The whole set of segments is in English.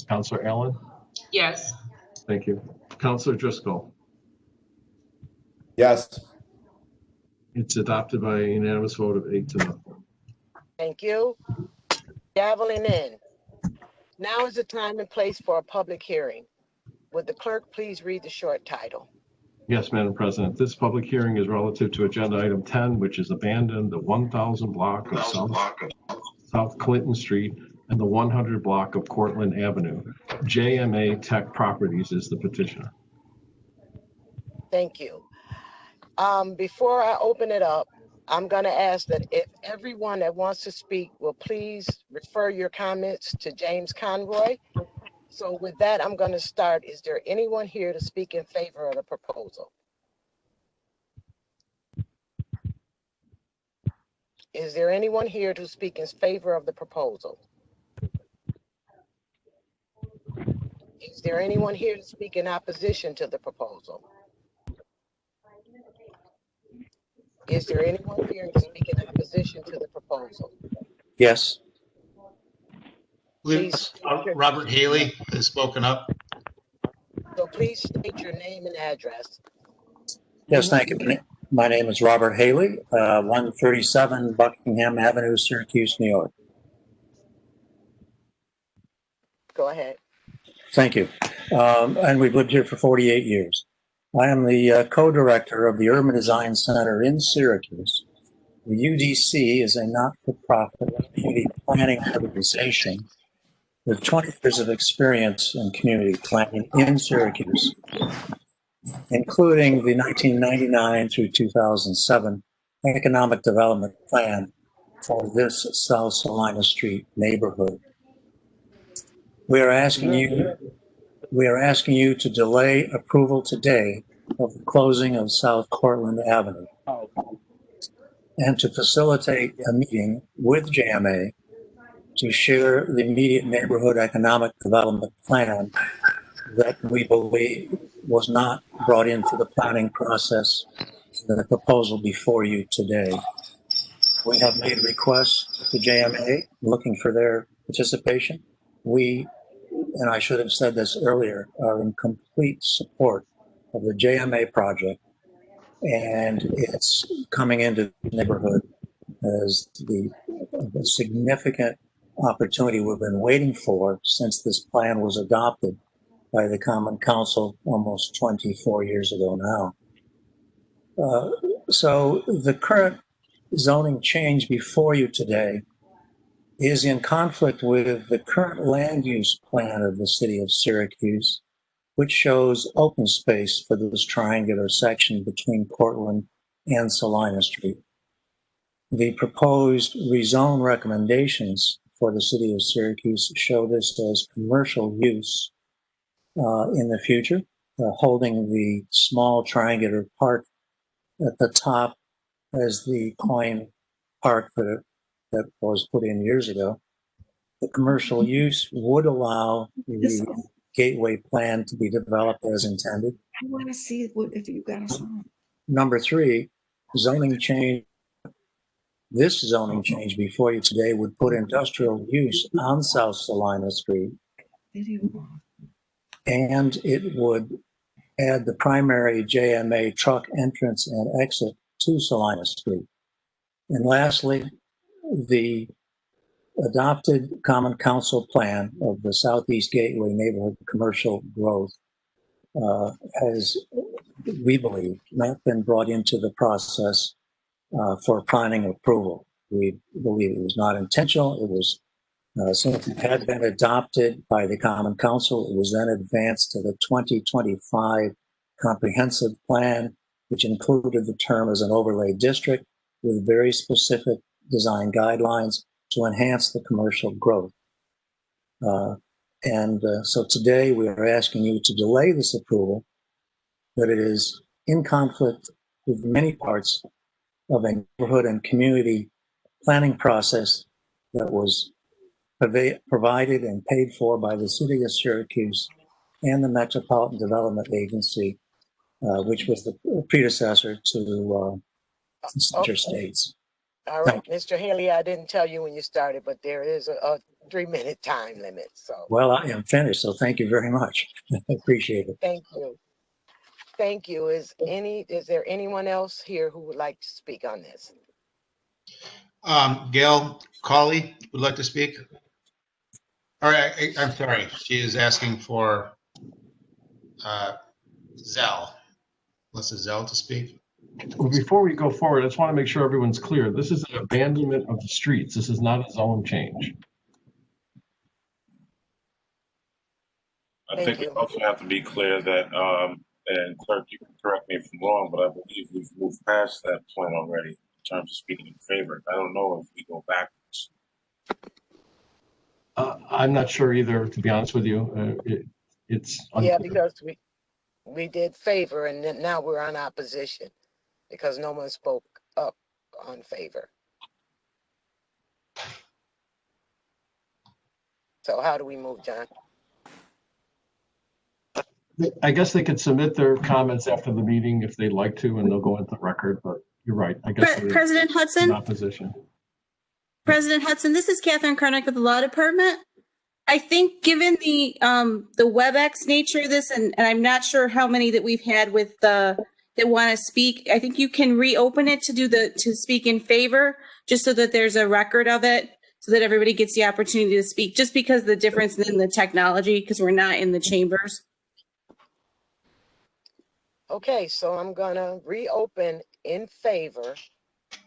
Councilor Allen? Yes. Thank you. Councilor Driscoll? Yes. It's adopted by a unanimous vote of 8-0. Thank you. Gaveling in. Now is the time and place for a public hearing. Would the clerk please read the short title? Yes, Madam President. This public hearing is relative to agenda item 10, which is abandon the 1000 block of South Clinton Street and the 100 block of Cortlandt Avenue. JMA Tech Properties is the petitioner. Thank you. Before I open it up, I'm going to ask that if everyone that wants to speak will please refer your comments to James Conroy. So with that, I'm going to start. Is there anyone here to speak in favor of the proposal? Is there anyone here to speak in favor of the proposal? Is there anyone here to speak in opposition to the proposal? Is there anyone here to speak in opposition to the proposal? Yes. Please. Robert Haley has spoken up. So please state your name and address. Yes, thank you. My name is Robert Haley, 137 Buckingham Avenue, Syracuse, New York. Go ahead. Thank you. And we've lived here for 48 years. I am the co-director of the Urban Design Center in Syracuse. The UDC is a not-for-profit community planning organization with 20 years of experience in community planning in Syracuse, including the 1999 through 2007 Economic Development Plan for this South Salina Street neighborhood. We are asking you to delay approval today of the closing of South Cortlandt Avenue and to facilitate a meeting with JMA to share the immediate neighborhood economic development plan that we believe was not brought into the planning process in the proposal before you today. We have made requests to JMA looking for their participation. We, and I should have said this earlier, are in complete support of the JMA project, and it's coming into the neighborhood as the significant opportunity we've been waiting for since this plan was adopted by the Common Council almost 24 years ago now. So the current zoning change before you today is in conflict with the current land use plan of the city of Syracuse, which shows open space for this triangular section between Cortlandt and Salina Street. The proposed rezone recommendations for the city of Syracuse show this as commercial use in the future, holding the small triangular park at the top as the coin park that was put in years ago. The commercial use would allow the gateway plan to be developed as intended. I want to see what if you got a song. Number three, zoning change. This zoning change before you today would put industrial use on South Salina Street, and it would add the primary JMA truck entrance and exit to Salina Street. And lastly, the adopted Common Council plan of the Southeast Gateway neighborhood commercial growth has, we believe, not been brought into the process for planning approval. We believe it was not intentional. It was, since it had been adopted by the Common Council, it was then advanced to the 2025 comprehensive plan, which included the term as an overlay district with very specific design guidelines to enhance the commercial growth. So today we are asking you to delay this approval, that it is in conflict with many parts of a neighborhood and community planning process that was provided and paid for by the city of Syracuse and the Metropolitan Development Agency, which was the predecessor to Center States. All right, Mr. Haley, I didn't tell you when you started, but there is 3-minute time limit. So Well, I am finished, so thank you very much. I appreciate it. thank you. Thank you. Is there anyone else here who would like to speak on this? Gail Colley would like to speak. All right, I'm sorry. She is asking for Zell, Melissa Zell to speak. Well, before we go forward, I just want to make sure everyone's clear. This is an abandonment of the streets. This is not a zone change. I Thank think we you. also have to be clear that, and clerk, you can correct me if I'm wrong, but I believe we've moved past that point already in terms of speaking in favor. I don't know if we go backwards. I'm not sure either, to be honest with you. It's Yeah, unclear. because we did favor, and then now we're on opposition because no one spoke up on favor. So how do we move, John? I guess they could submit their comments after the meeting if they'd like to, and they'll go into the record, but you're right. I guess we're President in Hudson, opposition. this is Catherine Karnick with the Law Department. I think given the WebEx nature of this, and I'm not sure how many that we've had with that want to speak, I think you can reopen it to speak in favor, just so that there's a record of it, so that everybody gets the opportunity to speak, just because of the difference in the technology, because we're not in the chambers. Okay, so I'm gonna reopen in favor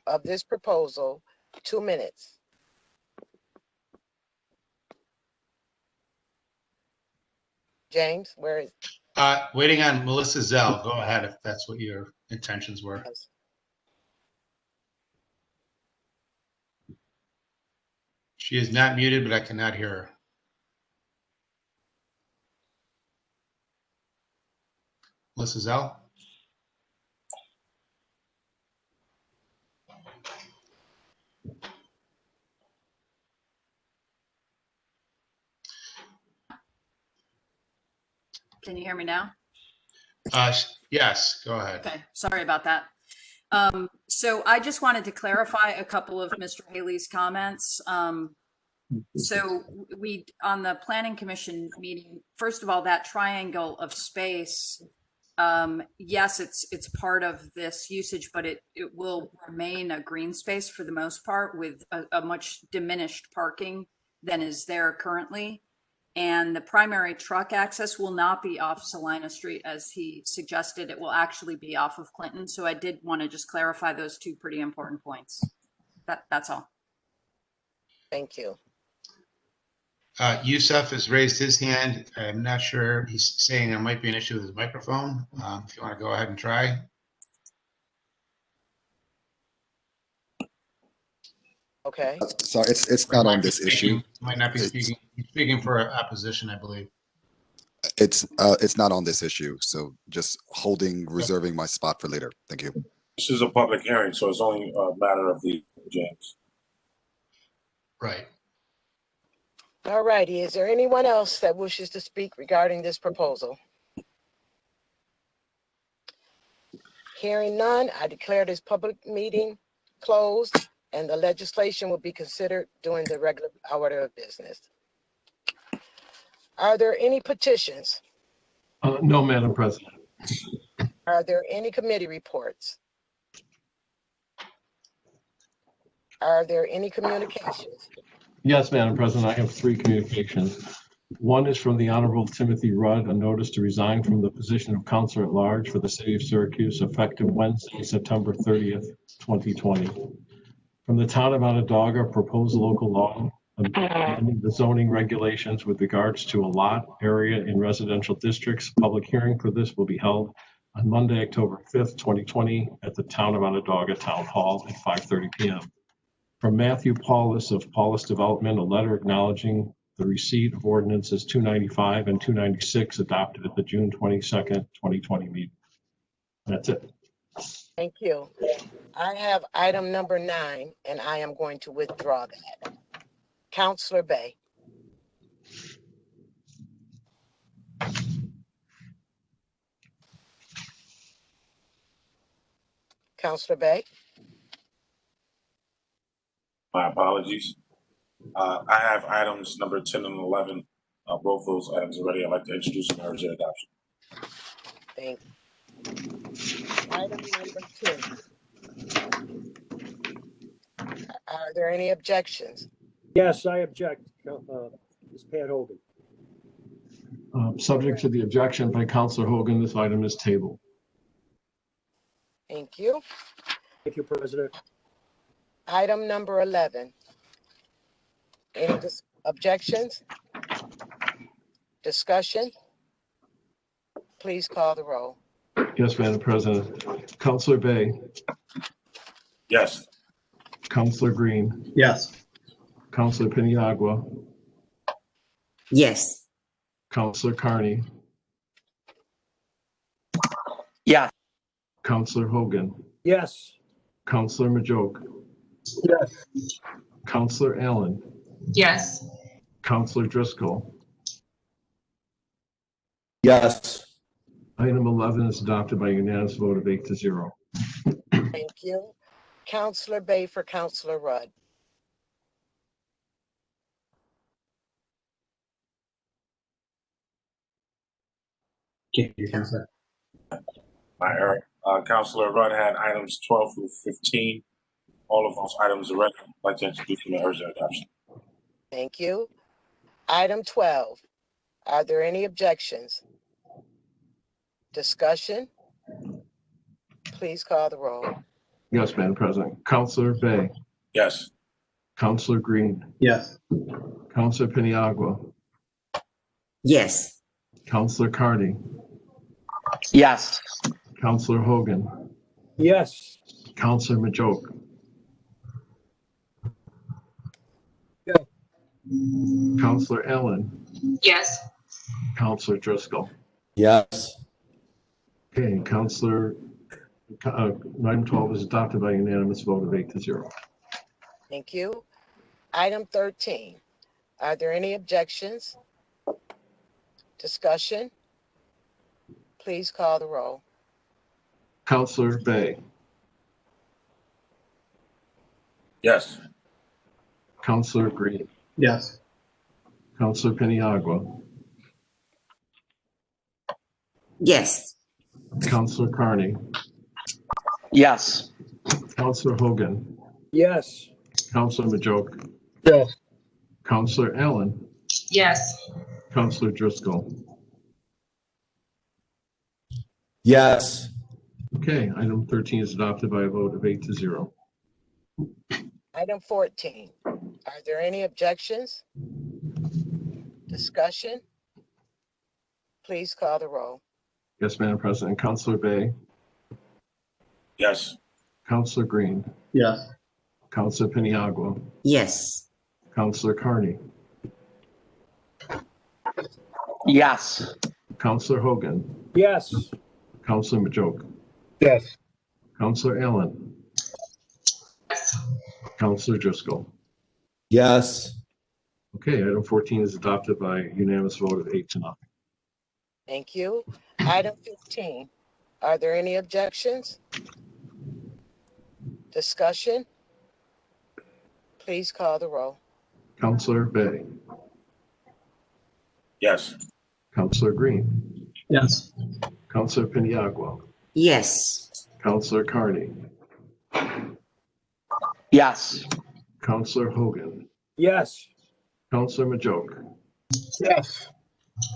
of this proposal, 2 minutes. James, where is? Waiting on Melissa Zell. Go ahead if that's what your intentions were. She is not muted, but I cannot hear her. Melissa Zell? Can you hear me now? Yes, go ahead. Okay, sorry about that. So I just wanted to clarify a couple of Mr. Haley's comments. So we, on the Planning Commission meeting, first of all, that triangle of space, yes, it's part of this usage, but it will remain a green space for the most part, with a much diminished parking than is there currently. And the primary truck access will not be off Salina Street, as he suggested. It will actually be off of Clinton. So I did want to just clarify those two pretty important points. That's all. Thank you. Yusuf has raised his hand. I'm not sure. He's saying there might be an issue with his microphone. If you want to go ahead and try. Okay. Sorry, it's not on this issue. Might not be speaking. He's speaking for opposition, I believe. It's not on this issue. So just reserving my spot for later. Thank you. This is a public hearing, so it's only a matter of the James. Right. All righty. Is there anyone else that wishes to speak regarding this proposal? Hearing none, I declare this public meeting closed, and the legislation will be considered during the regular order of business. Are there any petitions? No, Madam President. Are there any committee reports? Are there any communications? Yes, Madam President, I have 3 communications. One is from the Honorable Timothy Rudd, a notice to resign from the position of Counselor at Large for the City of Syracuse effective Wednesday, September 30th, 2020. From the Town of Onondaga, proposed local law amending the zoning regulations with regards to a lot area in residential districts. Public hearing for this will be held on Monday, October 5th, 2020 at the Town of Onondaga Town Hall at 5:30 p.m. From Matthew Paulus of Paulus Development, a letter acknowledging the receipt of ordinances 295 and 296 adopted at the June 22nd, 2020 meeting. That's it. Thank you. I have item number 9, and I am going to withdraw that. Counselor Bay. Counselor Bay. My apologies. I have items number 10 and 11, both those items already. I'd like to introduce and urge their adoption. Thank you. Item number 10. Are there any objections? Yes, I object, Ms. Pat Hogan. Subject to the objection by Counselor Hogan, this item is tabled. Thank you. Thank you, President. Item number 11. Any objections? Discussion? Please call the roll. Yes, Madam President. Counselor Bay, Yes. Counselor Green, Yes. Counselor Piniagua, Yes. Counselor Carney, Yes. Counselor Hogan, Yes. Counselor Majoke, Yes. Counselor Allen, Yes. Counselor Driscoll. Yes. Item 11 is adopted by unanimous vote of 8 to 0. Thank you. Counselor Bay for Counselor Rudd. My error. Councilor Rudd had items 12 through 15. All of those items are ready. I'd like to introduce them and urge their adoption. Thank you. Item 12. Are there any objections? Discussion? Please call the roll. Yes, Madam President. Counselor Bay, Yes. Counselor Green, Yes. Counselor Piniagua, Yes. Counselor Carney, Yes. Counselor Hogan, Yes. Counselor Majoke, Yeah. Counselor Allen, Yes. Counselor Driscoll. Yes. Okay, item 12 is adopted by unanimous vote of 8 to 0. Thank you. Item 13. Are there any objections? Discussion? Please call the roll. Counselor Bay, Yes. Counselor Green, Yes. Counselor Piniagua, Yes. Counselor Carney, Yes. Counselor Hogan, Yes. Counselor Majoke, Yes. Counselor Allen, Yes. Counselor Driscoll. Yes. Okay, item 13 is adopted by a vote of 8 to 0. Item 14. Are there any objections? Discussion? Please call the roll. Yes, Madam President. Counselor Bay, Yes. Counselor Green, Yes. Counselor Piniagua, Yes. Counselor Carney, Yes. Counselor Hogan, Yes. Counselor Majoke, Yes. Counselor Allen, Counselor Driscoll. Yes. Okay, item 14 is adopted by unanimous vote of 8 to 0. Thank you. Item 15. Are there any objections? Discussion? Please call the roll. Counselor Bay, Yes. Counselor Green, Yes. Counselor Piniagua, Yes. Counselor Carney, Yes. Counselor Hogan, Yes. Counselor Majoke, Yes.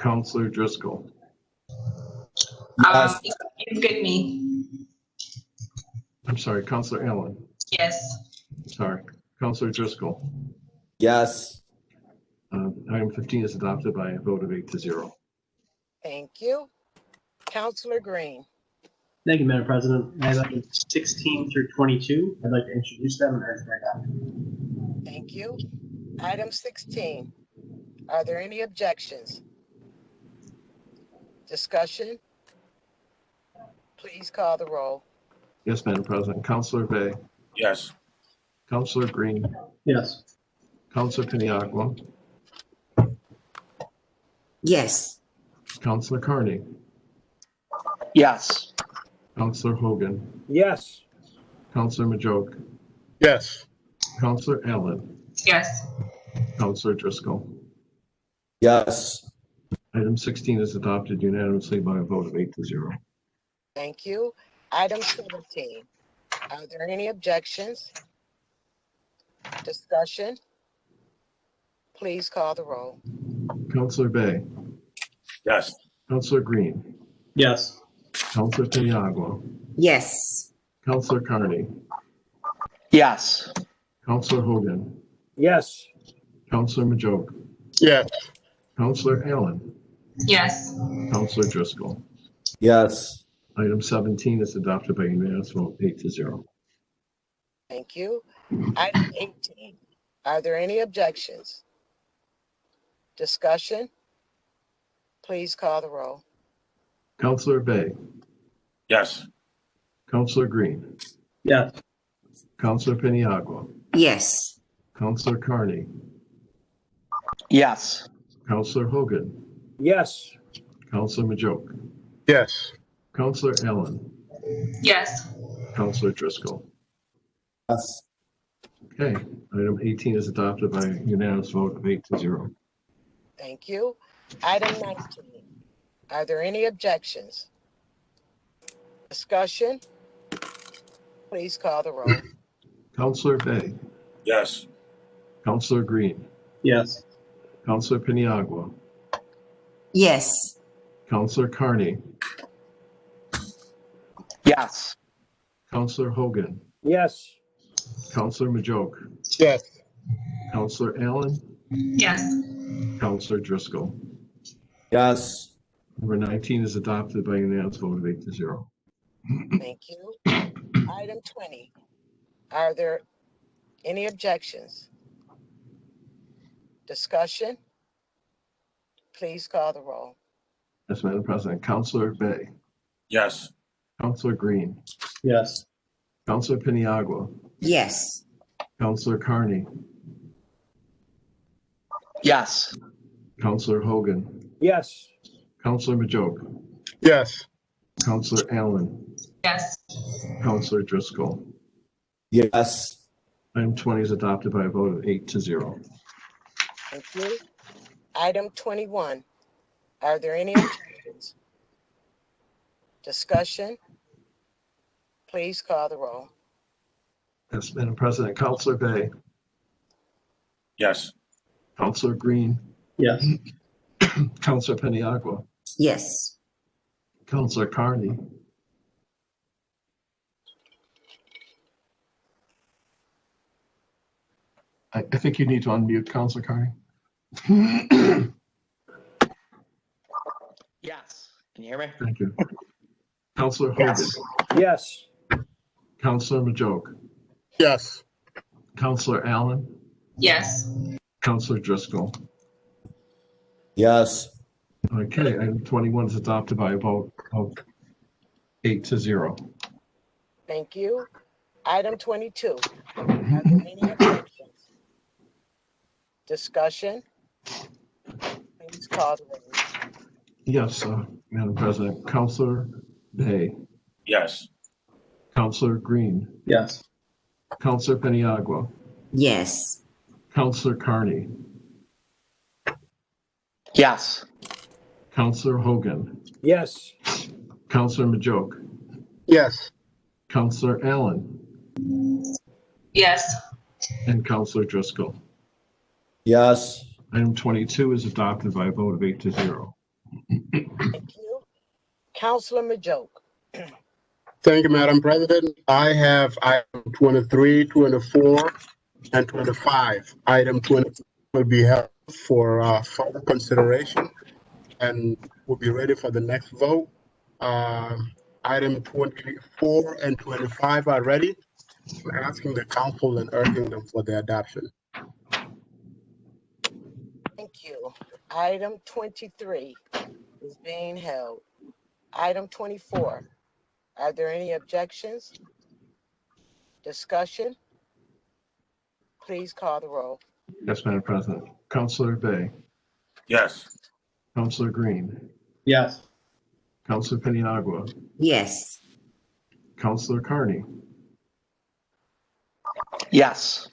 Counselor Driscoll. Yes. You get me. I'm sorry, Counselor Allen. Yes. Sorry, Counselor Driscoll. Yes. Item 15 is adopted by a vote of 8 to 0. Thank you. Counselor Green. Thank you, Madam President. I have items 16 through 22. I'd like to introduce them and urge their adoption. Thank you. Item 16. Are there any objections? Discussion? Please call the roll. Yes, Madam President. Counselor Bay, Yes. Counselor Green, Yes. Counselor Piniagua, Yes. Counselor Carney, Yes. Counselor Hogan, Yes. Counselor Majoke, Yes. Counselor Allen, Yes. Counselor Driscoll. Yes. Item 16 is adopted unanimously by a vote of 8-0. Thank you. Item 17. Are there any objections? Discussion? Please call the roll. Counselor Bay. Yes. Counselor Green. Yes. Counselor Piniagua. Yes. Counselor Carney. Yes. Counselor Hogan. Yes. Counselor Majoke. Yes. Counselor Allen. Yes. Counselor Driscoll. Yes. Item 17 is adopted by unanimous vote 8-0. Thank you. Item 18. Are there any objections? Discussion? Please call the roll. Counselor Bay. Yes. Counselor Green. Yes. Counselor Piniagua. Yes. Counselor Carney. Yes. Counselor Hogan. Yes. Counselor Majoke. Yes. Counselor Allen. Yes. Counselor Driscoll. Yes. Okay, item 18 is adopted by unanimous vote of 8-0. Thank you. Item 19. Are there any objections? Discussion? Please call the roll. Counselor Bay. Yes. Counselor Green. Yes. Counselor Piniagua. Yes. Counselor Carney. Yes. Counselor Hogan. Yes. Counselor Majoke. Yes. Counselor Allen. Yes. Counselor Driscoll. Yes. Number 19 is adopted by unanimous vote of 8-0. Thank you. Item 20. Are there any objections? Discussion? Please call the roll. Yes, Madam President. Counselor Bay. Yes. Counselor Green. Yes. Counselor Piniagua. Yes. Counselor Carney. Yes. Counselor Hogan. Yes. Counselor Majoke. Yes. Counselor Allen. Yes. Counselor Driscoll. Yes. Item 20 is adopted by a vote of 8-0. Thank you. Item 21. Are there any objections? Discussion? Please call the roll. Yes, Madam President. Counselor Bay. Yes. Counselor Green. Yes. Counselor Piniagua. Yes. Counselor Carney. I think you need to unmute Counselor Carney. Yes. Can you hear me? Thank you. Counselor Hogan. Yes. Counselor Majoke. Yes. Counselor Allen. Yes. Counselor Driscoll. Yes. Okay, item 21 is adopted by a vote of 8-0. Thank you. Item 22. Are there any objections? Discussion? Please call the roll. Yes, Madam President. Counselor Bay. Yes. Counselor Green. Yes. Counselor Piniagua. Yes. Counselor Carney. Yes. Counselor Hogan. Yes. Counselor Majoke. Yes. Counselor Allen. Yes. And Counselor Driscoll. Yes. Item 22 is adopted by a vote of 8-0. Thank you. Counselor Majoke. Thank you, Madam President. I have item 23, 24, and 25. Item 20 will be held for further consideration and will be ready for the next vote. Item 24 and 25 are ready. I'm asking the council and urging them for their adoption. Thank you. Item 23 is being held. Item 24. Are there any objections? Discussion? Please call the roll. Yes, Madam President. Counselor Bay. Yes. Counselor Green. Yes. Counselor Piniagua. Yes. Counselor Carney. Yes.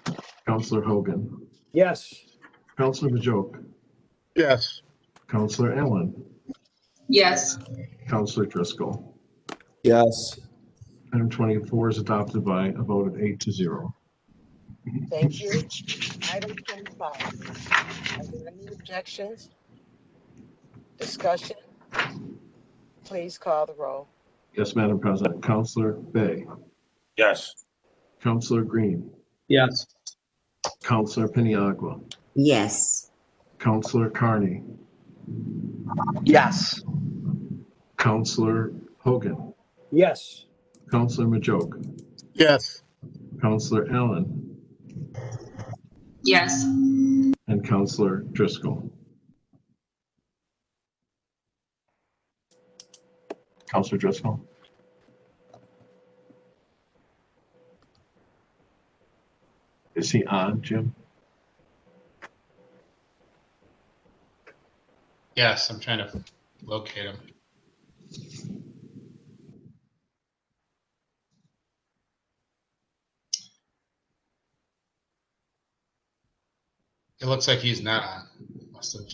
Counselor Hogan. Yes. Counselor Majoke, Yes. Counselor Allen, Yes. Counselor Driscoll. Yes. Item 24 is adopted by a vote of 8-0. Thank you. Item 25. Are there any objections? Discussion? Please call the roll. Yes, Madam President. Counselor Bay, Yes. Counselor Green, Yes. Counselor Piniagua, Yes. Counselor Carney, Yes. Counselor Hogan, Yes. Counselor Majoke, Yes. Counselor Allen, Yes. and Counselor Driscoll. Counselor Driscoll. Is he on, Jim? Yes, I'm trying to locate him. It looks like he's not on. Must have.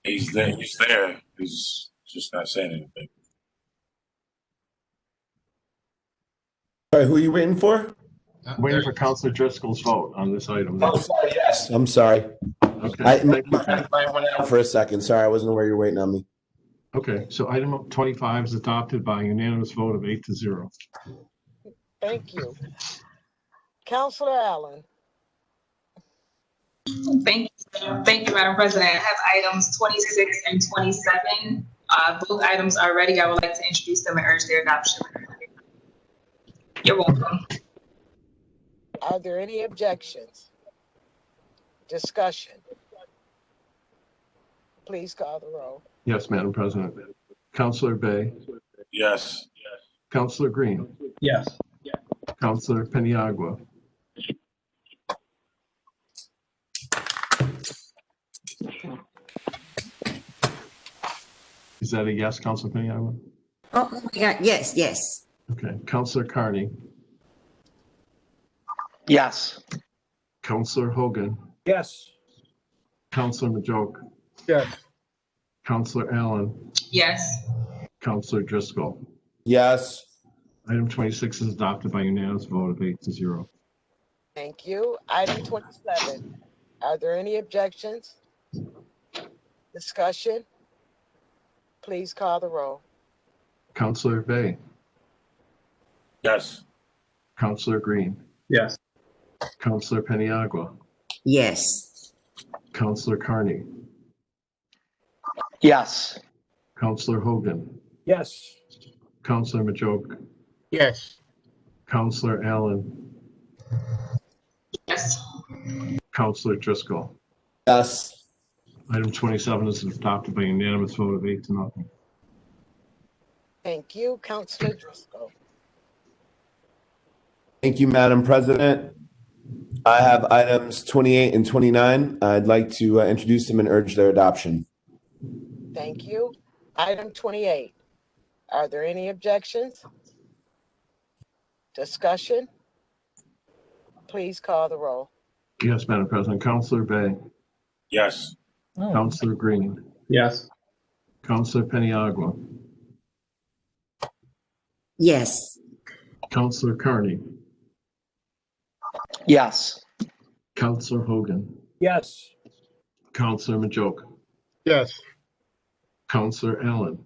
He's there. He's there. He's just not saying anything. Sorry, who are you waiting for? Waiting for Counselor Driscoll's vote on this item. Oh, sorry. Yes. I'm sorry. Okay, I thank you. went out for a second. Sorry, I wasn't aware you were waiting on me. Okay, so item 25 is adopted by a unanimous vote of 8-0. Thank you. Counselor Allen. Thank you. Thank you, Madam President. I have items 26 and 27. Both items are ready. I would like to introduce them and urge their adoption. You're welcome. Are there any objections? Discussion? Please call the roll. Yes, Madam President. Counselor Bay, Yes. Counselor Green, Yes. Counselor Peniagua, is that a yes, Counselor Peniagua? Oh, yeah, yes, yes. Okay, Counselor Carney, Yes. Counselor Hogan, Yes. Counselor Majoke, Yes. Counselor Allen, Yes. Counselor Driscoll. Yes. Item 26 is adopted by unanimous vote of 8-0. Thank you. Item 27. Are there any objections? Discussion? Please call the roll. Counselor Bay, Yes. Counselor Green, Yes. Counselor Peniagua, Yes. Counselor Carney, Yes. Counselor Hogan, Yes. Counselor Majoke, Yes. Counselor Allen, Yes. Counselor Driscoll. Yes. Item 27 is adopted by unanimous vote of 8-0. Thank you. Counselor Driscoll. Thank you, Madam President. I have items 28 and 29. I'd like to introduce them and urge their adoption. Thank you. Item 28. Are there any objections? Discussion? Please call the roll. Yes, Madam President. Counselor Bay, Yes. Counselor Green, Yes. Counselor Peniagua, Yes. Counselor Carney, Yes. Counselor Hogan, Yes. Counselor Majoke, Yes. Counselor Allen,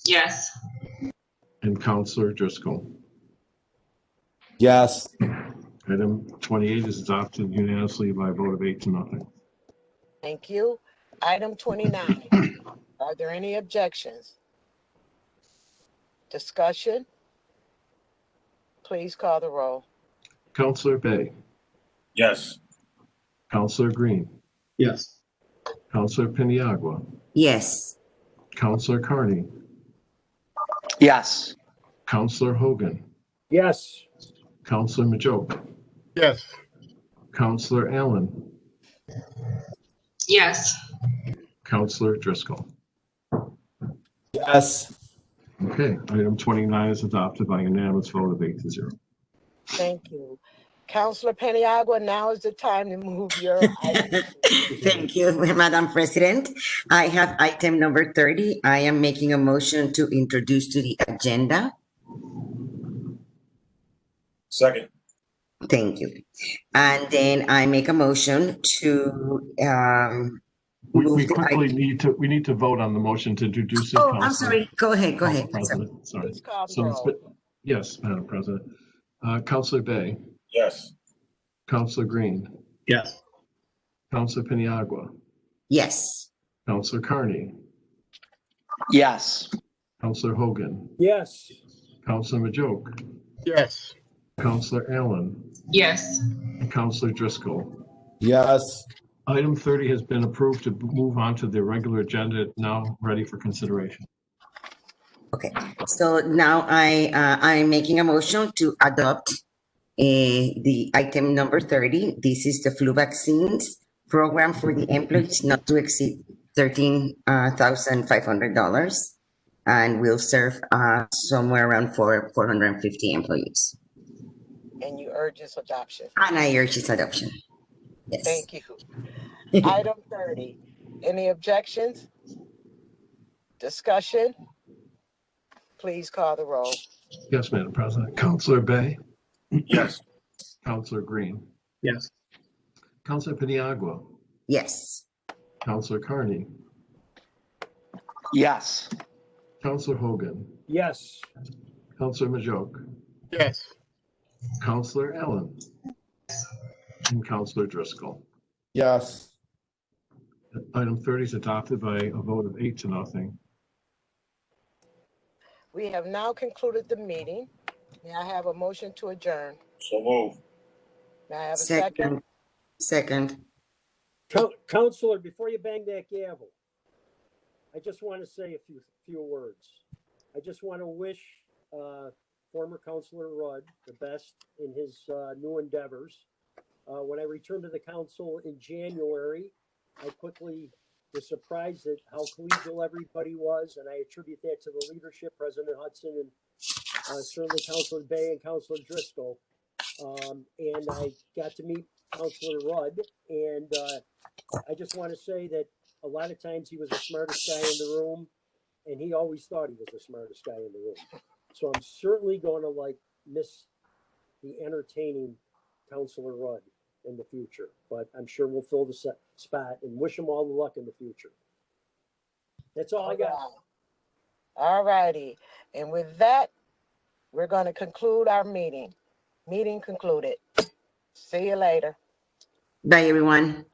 Yes. and Counselor Driscoll. Yes. Item 28 is adopted unanimously by a vote of 8-0. Thank you. Item 29. Are there any objections? Discussion? Please call the roll. Counselor Bay, Yes. Counselor Green, Yes. Counselor Peniagua, Yes. Counselor Carney, Yes. Counselor Hogan, Yes. Counselor Majoke, Yes. Counselor Allen, Yes. Counselor Driscoll. Yes. Okay, item 29 is adopted by unanimous vote of 8-0. Thank you. Councilor Paniagua, now is the time to move your item. Thank you, Madam President. I have item number 30. I am making a motion to introduce to the agenda. Second. Thank you. And then I make a motion to We move the quickly item. need to vote on the motion to introduce it. Oh, I'm Councilor- sorry. Go ahead. Go Council ahead. President, sorry. Please call the So it's roll. been- yes, Madam President. Councilor Bay, Yes. Councilor Green, Yes. Councilor Paniagua, Yes. Councilor Carney, Yes. Councilor Hogan, Yes. Councilor Majoke, Yes. Councilor Allen, Yes. and Councilor Driscoll. Yes. Item 30 has been approved to move on to the regular agenda, now ready for consideration. Okay. So now I'm making a motion to adopt the item number 30. This is the flu vaccines program for the employees not to exceed $13,500 and will serve somewhere around 450 employees. And you urge its adoption. And I urge its adoption. Yes. Thank you. Item 30. Any objections? Discussion? Please call the roll. Yes, Madam President. Councilor Bay, Yes. Councilor Green, Yes. Councilor Paniagua, Yes. Councilor Carney, Yes. Councilor Hogan, Yes. Councilor Majoke, Yes. Councilor Allen, and Councilor Driscoll. Yes. Item 30 is adopted by a vote of 8-0. We have now concluded the meeting. May I have a motion to adjourn? So move. May I have a second? Second. Counselor, before you bang that gavel, I just want to say a few words. I just want to wish former Councilor Rudd the best in his new endeavors. When I returned to the council in January, I quickly was surprised at how collegial everybody was, and I attribute that to the leadership, President Hudson, and certainly Councilor Bay and Councilor Driscoll. And I got to meet Councilor Rudd, and I just want to say that a lot of times he was the smartest guy in the room, and he always thought he was the smartest guy in the room. So I'm certainly going to miss the entertaining Councilor Rudd in the future, but I'm sure we'll fill the spot and wish him all the luck in the future. That's all I got. All righty. And with that, we're going to conclude our meeting. Meeting concluded. See you later. Bye, everyone.